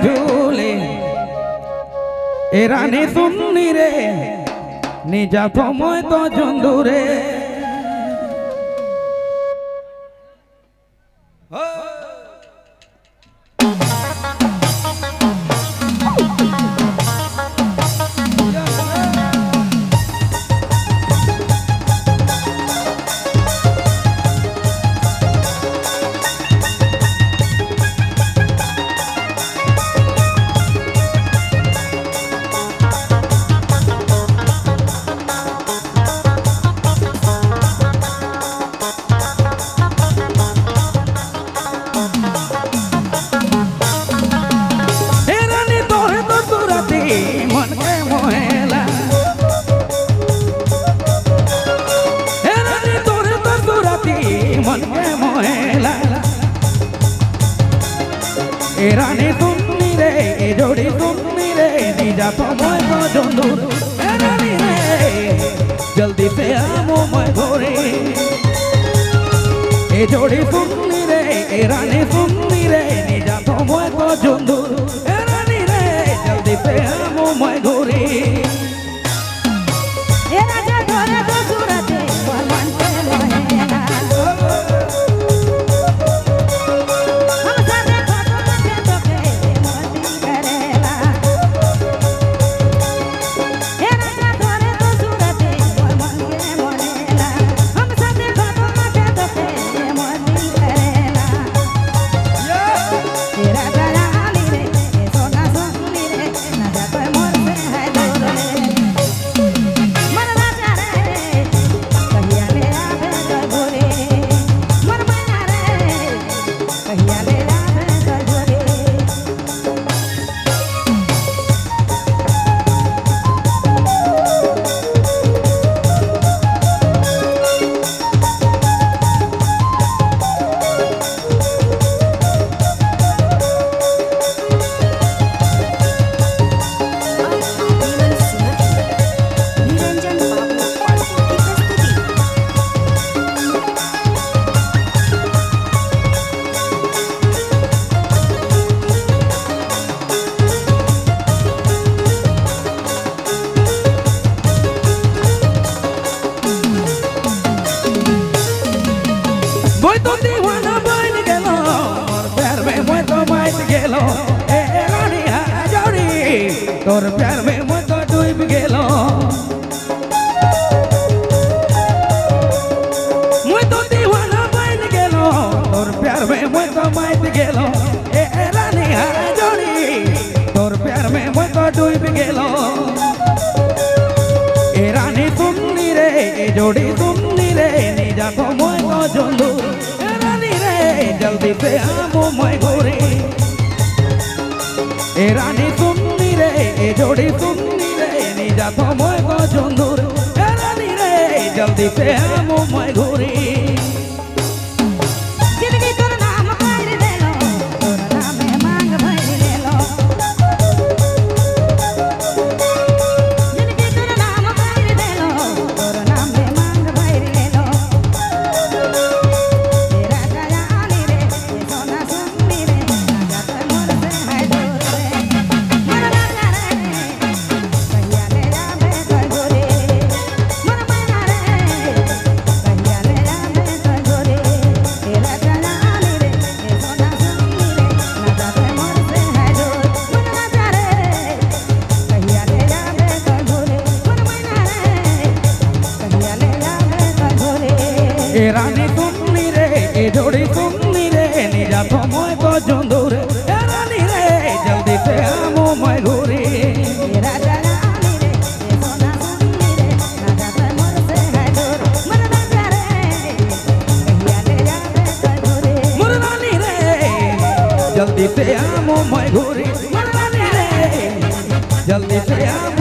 ঝুলে এ রানী সুন্নি রে নিজা সময় তো জন্দুরে रानी सुन्नी रे जोड़ी सुन्नी रे निजा समय तो जंदूर रानी रे जल्दी से आओ मैं घोरे ए जोड़ी सुन्नी रे रानी सुन्नी रे निजा समय तो जंदूर रानी रे जल्दी से आओ मैं घोरे तोर प्यार में मैं तो डूब गेलो मैं तो दीवाना बन गेलो तोर प्यार में मैं तो माइत गेलो ए रानी जोड़ी तोर प्यार में मैं तो डूब गेलो ए रानी सुन्नी रे जोड़ी सुन्नी रे निजा तो मैं तो जंदू ए रानी रे जल्दी से आओ मैं घोरे ए रानी सुन्नी रे जोड़ी सुन्नी रे निजा समय को जंदूर रानी रे जल्दी से आओ मैं घोरे जिंदगी तोर नाम भर ले लो तोर नाम में मांग भर ले लो जिंदगी तोर नाम भर ले लो तोर नाम में मांग भर ले लो तेरा दयाली रे सोना सुन्नी रे राजा तो मोर से है दूर रे रानी सुन्नी रे जोड़ी सुन्नी रे निजा समय तो जंदूर रानी रे जल्दी से आओ मैं घोरे जल्दी से आओ मैं घोरे जल्दी से आओ